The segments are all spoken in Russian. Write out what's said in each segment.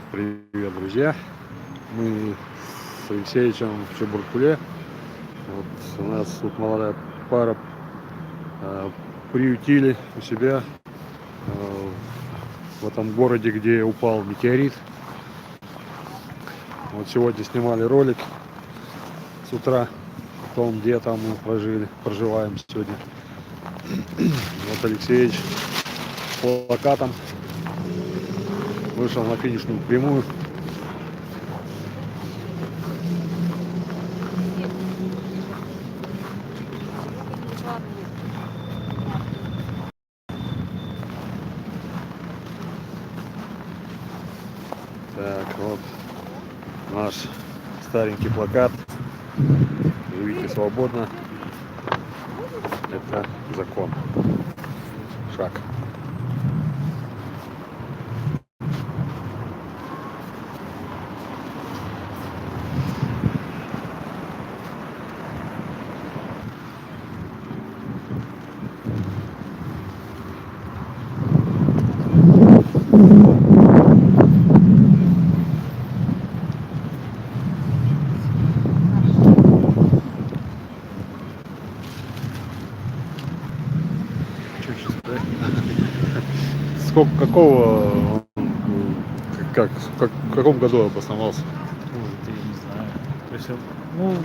Привет, друзья! Мы с Алексеевичем в Чебуркуле. Вот у нас тут молодая пара приютили у себя в этом городе, где упал метеорит. Вот сегодня снимали ролик с утра о том, где там мы проживаем сегодня. Вот Алексеевич с плакатом вышел на финишную прямую. Так, вот наш старенький плакат. Живите свободно. Это закон. Шаг. Сколько, какого, в каком году обосновался? Ой, это я не знаю. То есть, ну,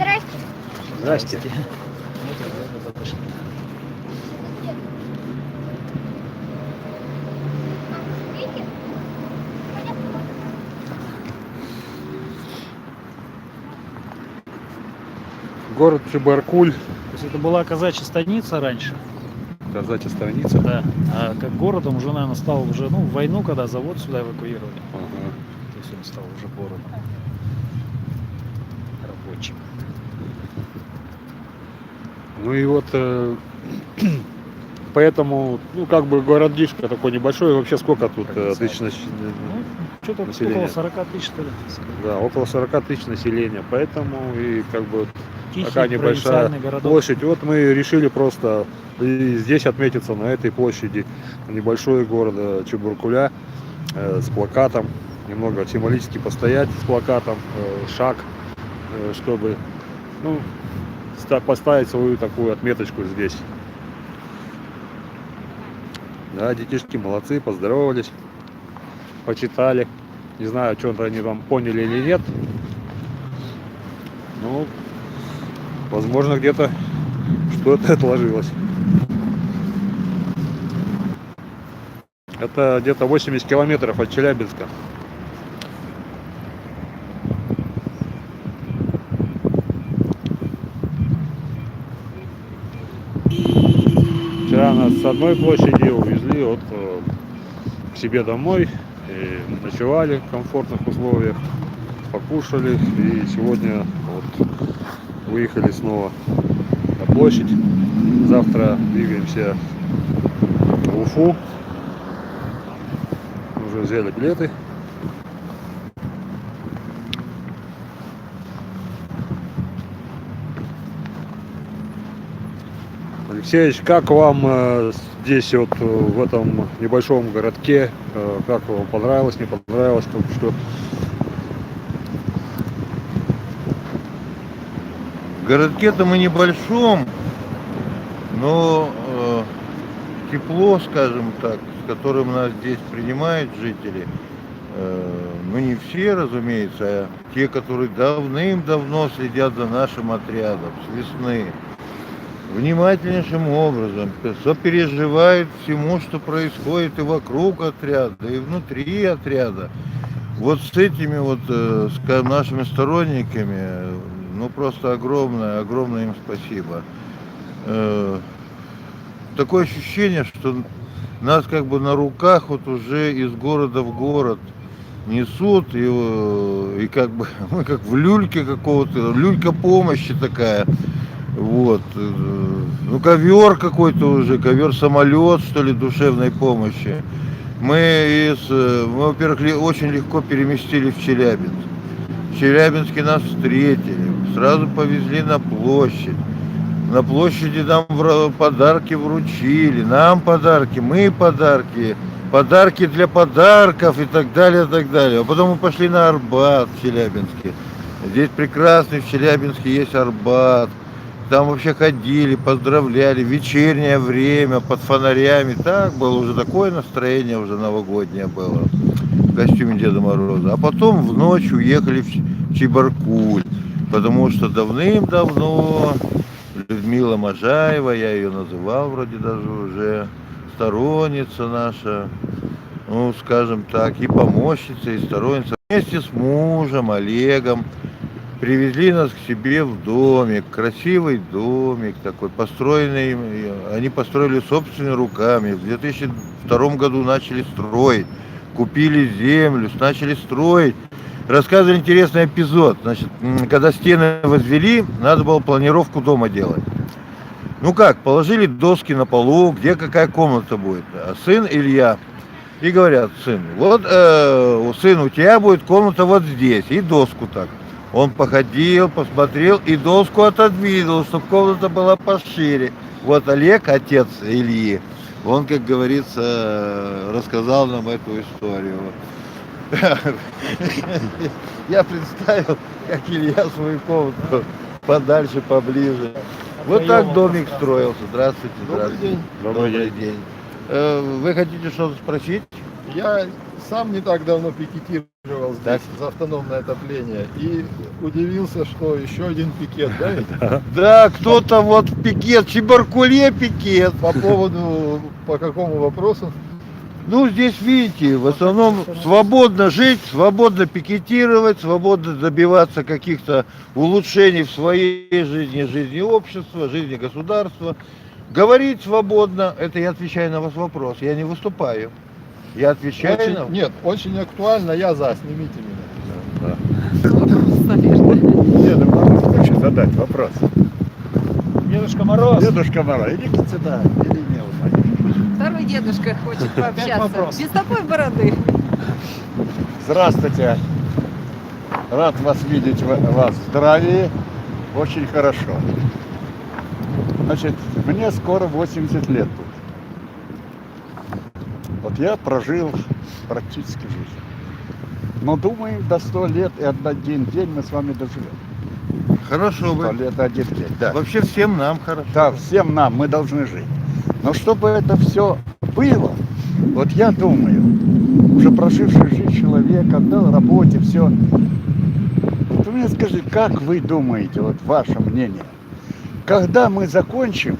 Здрасте. Вот это подошли. Город Чебаркуль, То есть это была казачья станица раньше, казачья страница. да. А как городом уже, наверное, стал уже, ну, в войну, когда завод сюда эвакуировали. Ага. То есть он стал уже городом рабочим. Ну и вот поэтому, ну как бы городишко такой небольшой. Вообще сколько тут тысяч Ну, что-то населения? около 40 тысяч, что ли. Да, около 40 тысяч населения. Поэтому и как бы Тихий такая небольшая провинциальный городок. площадь. Вот мы решили просто и здесь отметиться, на этой площади, небольшой города Чебуркуля, с плакатом, немного символически постоять с плакатом, шаг, чтобы, ну, поставить свою такую отметочку здесь. Да, детишки молодцы, поздоровались, почитали. Не знаю, что-то они там поняли или нет. Ну, возможно, где-то что-то отложилось. Это где-то 80 километров от Челябинска. Вчера нас с одной площади увезли вот к себе домой. И ночевали в комфортных условиях, покушали. И сегодня вот выехали снова на площадь. Завтра двигаемся в Уфу. Уже взяли билеты. Алексеевич, как вам здесь вот в этом небольшом городке? Как вам понравилось, не понравилось только что? В городке-то мы небольшом, но тепло, скажем так, с которым нас здесь принимают жители, ну не все, разумеется, а те, которые давным-давно следят за нашим отрядом с весны, внимательнейшим образом сопереживают всему, что происходит и вокруг отряда, и внутри отряда. Вот с этими вот нашими сторонниками, ну просто огромное им спасибо. Такое ощущение, что нас как бы на руках вот уже из города в город несут, и как бы мы как в люльке какого-то, люлька помощи такая. Вот, ну ковер какой-то уже, ковер-самолет, что ли, душевной помощи. Мы, во-первых, очень легко переместили в Челябинск. В Челябинске нас встретили, сразу повезли на площадь. На площади нам подарки вручили, нам подарки, мы подарки подарки для подарков и так далее, и так далее. А потом мы пошли на Арбат в Челябинске. Здесь прекрасный в Челябинске есть Арбат. Там вообще ходили, поздравляли, вечернее время, под фонарями. Так было уже такое настроение, уже новогоднее было. В костюме Деда Мороза. А потом в ночь уехали в Чебаркуль. Потому что давным-давно Людмила Можаева, я ее называл вроде даже уже, сторонница наша, ну скажем так, и помощница, и сторонница, вместе с мужем Олегом привезли нас к себе в домик, красивый домик такой, построенный, они построили собственными руками, в 2002 году начали строить, купили землю, начали строить. Рассказывали интересный эпизод. Значит, когда стены возвели, надо было планировку дома делать. Ну как, положили доски на полу, где какая комната будет. А сын Илья. И говорят, сын, вот сын, у тебя будет комната вот здесь. И доску так. Он походил, посмотрел и доску отодвинул, чтобы комната была пошире. Вот Олег, отец Ильи, он, как говорится, рассказал нам эту историю. Я представил, как Илья свою комнату подальше, поближе. Вот так домик строился. Здравствуйте, здравствуйте. Добрый день. Вы хотите что-то спросить? Я сам не так давно пикетировал здесь Так. за автономное отопление и удивился, что еще один пикет, да? Да, кто-то вот в пикет, в Чебаркуле пикет. По поводу, по какому вопросу? Ну, здесь, видите, в основном свободно жить, свободно пикетировать, свободно добиваться каких-то улучшений в своей жизни, жизни общества, жизни государства. Говорить свободно, это я отвечаю на ваш вопрос, я не выступаю. Я отвечаю на... Нет, очень актуально, я за, снимите меня. Деду Морозу хочу задать вопрос. Дедушка Мороз. Дедушка Мороз, идите сюда, или не узнаете? Второй дедушка хочет пообщаться. вопрос. Без такой бороды. Здравствуйте. Рад вас видеть, вас в здравии. Очень хорошо. Значит, мне скоро 80 лет будет. Вот я прожил практически жизнь. Но думаю, до 100 лет и один день мы с вами доживем. Хорошо 100 бы. лет и один день, да. Вообще всем нам хорошо. Да, всем нам, мы должны жить. Но чтобы это все было, вот я думаю, уже проживший жизнь человек, отдал работе, все. Вот вы мне скажите, как вы думаете, вот ваше мнение, когда мы закончим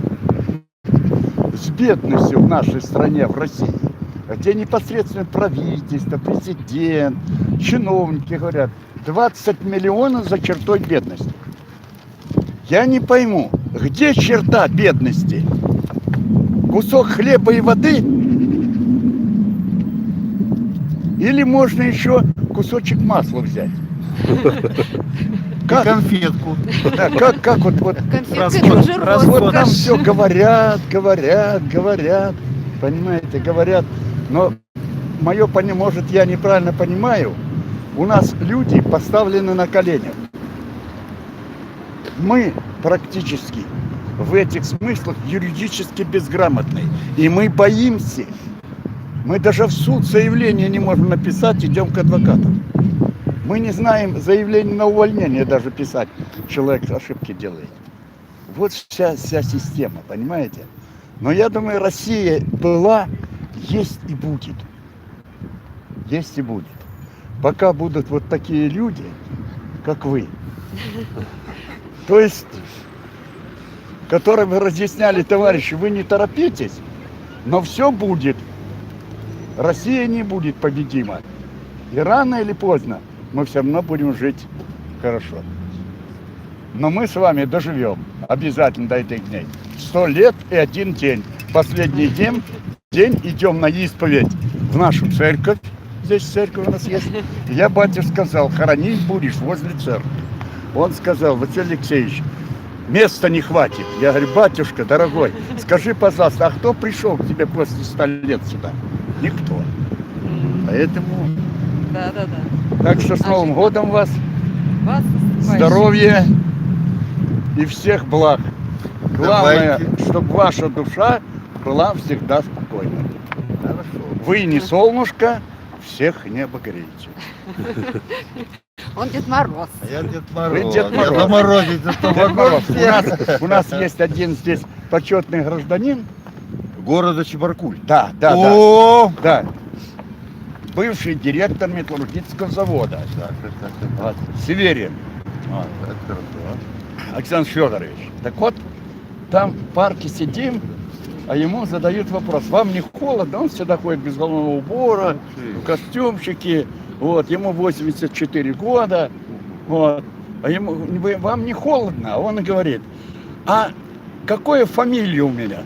с бедностью в нашей стране, в России, где непосредственно правительство, президент, чиновники говорят, 20 миллионов за чертой бедности. Я не пойму, где черта бедности? Кусок хлеба и воды? Или можно еще кусочек масла взять? Как? Конфетку. Да, как вот Конфетка тоже вот нам роскошь. все говорят, понимаете, говорят, но мое понимание, может, я неправильно понимаю, у нас люди поставлены на коленях. Мы практически в этих смыслах юридически безграмотные. И мы боимся. Мы даже в суд заявление не можем написать, идем к адвокатам. Мы не знаем заявление на увольнение даже писать. Человек ошибки делает. Вот вся система, понимаете? Но я думаю, Россия была, есть и будет. Есть и будет. Пока будут вот такие люди, как вы. То есть, которым вы разъясняли, товарищи, вы не торопитесь, но все будет. Россия не будет победима. И рано или поздно мы все равно будем жить хорошо. Но мы с вами доживем обязательно до этих дней. 100 лет и один день. Последний день идем на исповедь в нашу церковь. Здесь церковь у нас есть. Я батюшке сказал, хоронить будешь возле церкви. Он сказал, Василий Алексеевич, места не хватит. Я говорю, батюшка, дорогой, скажи, пожалуйста, а кто пришел к тебе после 100 лет сюда? Никто. Поэтому... Да. Так что с Новым годом вас, Вас наступающим. здоровья и всех благ. Главное, Давайте. чтобы ваша душа была всегда спокойна. Вы не солнышко, всех не обогреете. Он Дед Мороз. А я Дед Мороз. Вы Дед Мороз. Я заморозить за 100 Дед Мороз, всех. у нас есть один здесь почетный гражданин. Города Чебаркуль. Да, да, да. О! Да. Бывший директор металлургического завода. Вот, Северин. Вот. Так, хорошо. Александр Федорович. Так вот, там в парке сидим, а ему задают вопрос: вам не холодно? Он всегда ходит без головного убора, в костюмчике, вот, ему 84 года, вот, а ему, вам не холодно? А он говорит: а какая фамилия у меня?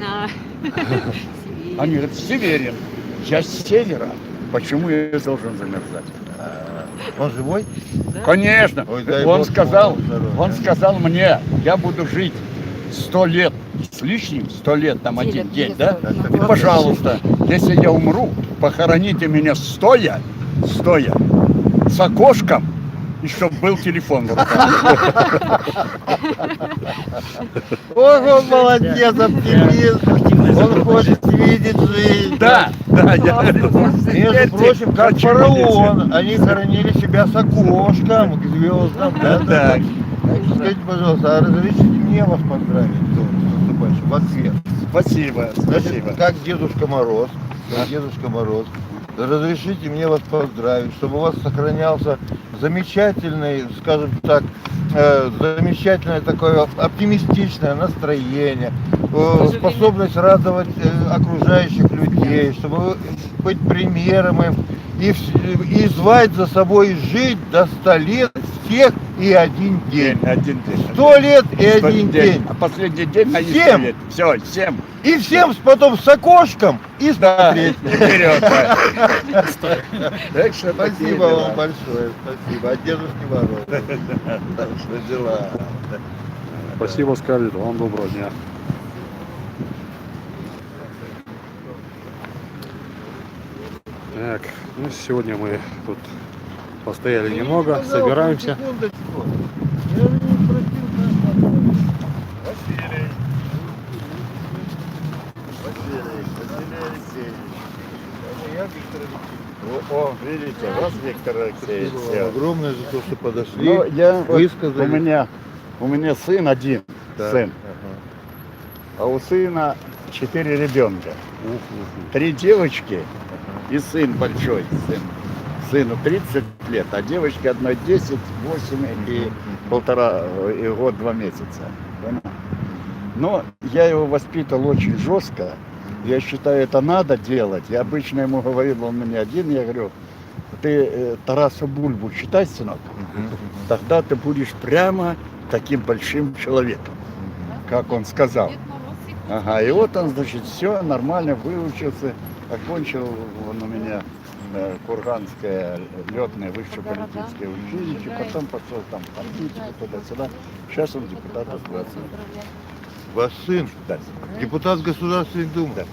А. Они говорят: Северин. Я с севера. Почему я должен замерзать? Он живой? Конечно. Ой, дай Он Бог сказал, ему здоровья. он сказал мне: я буду жить 100 лет с лишним, 100 лет, там один день, да? И, пожалуйста, если я умру, похороните меня стоя, с окошком, и чтобы был телефон в руках. Он молодец, оптимист. Он хочет видеть жизнь. Да, я Между прочим, как фараон, они хоронили себя с окошком к звездам. Да, Да. Скажите, пожалуйста, а разрешите мне вас поздравить с наступающим в ответ? Спасибо, Значит, спасибо. как Дедушка Мороз, разрешите мне вас поздравить, чтобы у вас сохранялся замечательный, скажем так, замечательное такое оптимистичное настроение, способность радовать окружающих людей, чтобы вы быть примером им и звать за собой жить до 100 лет всех и один день. Один день. 100 лет и один день. А последний день на 7. Все, 7. И всем потом с окошком и Да, смотреть. вперед. Так что такие Спасибо дела. вам большое, спасибо. От Дедушки Мороза. Так что дела. Спасибо, Скарлетт, вам доброго дня. Так, ну сегодня мы тут постояли немного, собираемся. Секундочку. Я же не просил нас. Василий Алексеевич. Я Виктор Алексеевич. О, видите, вас, Виктор Алексеевич. Спасибо вам огромное за то, что подошли. Ну, я высказали. у меня сын один, Да. сын, Ага. а у сына 4 ребенка. 3 девочки и сын большой, сыну 30 лет, а девочке одной 10, 8 и полтора, и год 2 месяца. Понял? Но я его воспитывал очень жестко. Я считаю, это надо делать. Я обычно ему говорил, он мне один, я говорю: ты Тараса Бульбу читай, сынок, тогда ты будешь прямо таким большим человеком, как он сказал. Ага, и вот он, значит, все нормально выучился, окончил он у меня Курганское летное высшее политическое училище, потом пошел там в политику, туда-сюда. Сейчас он депутат Государственной Думы. Ваш сын, Да. депутат Государственной Думы. Да.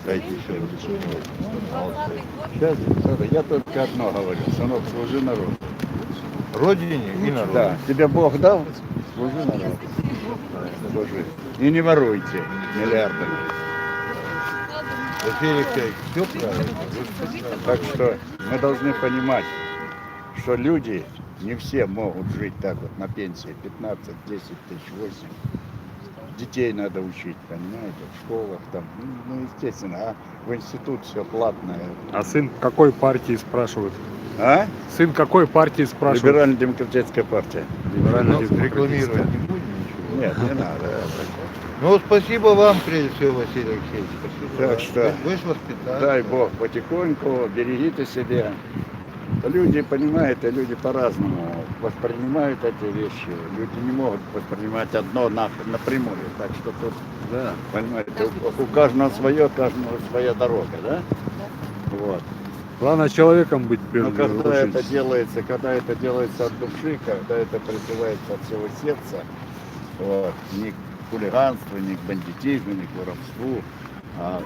Дайте еще раз. Сейчас депутат. Я только одно говорю: сынок, служи народу. Родине и народу. Да, тебе Бог дал, служи народу. Служи. И не воруйте миллиардами. Василий Алексеевич, все правильно. Так что мы должны понимать, что люди не все могут жить так вот на пенсии 15, 10 тысяч, 8. Детей надо учить, понимаете, в школах там, ну естественно, а в институт все платное. А сын какой партии спрашивают? А? Сын какой партии спрашивают? Либерально-демократическая партия. Ну, Либерально-демократическая. рекламировать не будем ничего. Нет, не надо. Ну, спасибо вам, прежде всего, Василий Алексеевич. Спасибо. Так вам. что Вы ж воспитали. Дай Бог потихоньку, берегите себя. Люди, понимаете, люди по-разному воспринимают эти вещи. Люди не могут воспринимать одно напрямую. Так что тут, Да. понимаете, у каждого свое, у каждого своя дорога, да? Вот. Главное человеком быть в Но первую когда очередь. это делается от души, когда это призывается от всего сердца, вот, не к хулиганству, не к бандитизму, не к воровству, а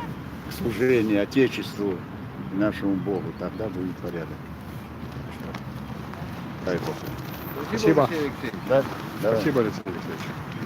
к служению Отечеству и нашему Богу, тогда будет порядок. Дай Бог. Спасибо. Василий Алексеевич. Да? Давай. Спасибо, Алексей Алексеевич.